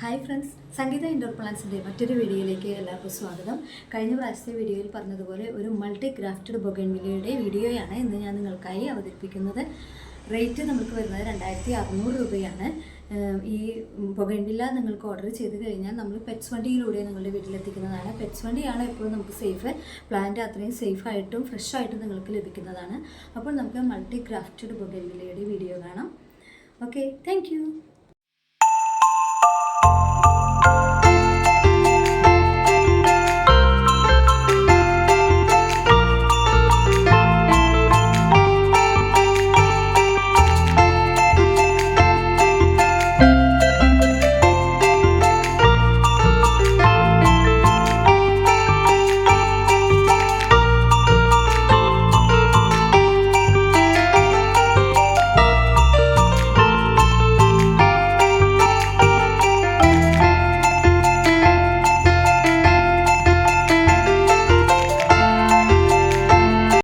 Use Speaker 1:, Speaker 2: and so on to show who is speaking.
Speaker 1: Hi friends, സംഗീത indoor പ്ലാന്റ്സിൻ്റെ മറ്റൊരു വീഡിയോയിലേക്ക് എല്ലാവർക്കും സ്വാഗതം. കഴിഞ്ഞ പ്രാവശ്യത്തെ വീഡിയോയിൽ പറഞ്ഞതുപോലെ ഒരു മൾട്ടി ഗ്രാഫ്റ്റഡ് ബൊഗൈൻവില്ലയുടെ വീഡിയോയാണ് ഇന്ന് ഞാൻ നിങ്ങൾക്കായി അവതരിപ്പിക്കുന്നത്. റേറ്റ് നമുക്ക് വരുന്നത് 2600 രൂപയാണ്. ഈ ബൊഗൈൻവില്ല നിങ്ങൾക്ക് ഓർഡർ ചെയ്ത് കഴിഞ്ഞാൽ നമ്മൾ പെറ്റ്സ് വണ്ടിയിലൂടെ നിങ്ങളുടെ വീട്ടിലെത്തിക്കുന്നതാണ്. പെറ്റ്സ് വണ്ടിയാണ് എപ്പോഴും നമുക്ക് സേഫ്. പ്ലാന്റ് അത്രയും സേഫായിട്ടും ഫ്രഷായിട്ടും നിങ്ങൾക്ക് ലഭിക്കുന്നതാണ്. അപ്പോൾ നമുക്ക് മൾട്ടി ഗ്രാഫ്റ്റഡ് ബൊഗൈൻവില്ലയുടെ വീഡിയോ കാണാം. Okay, thank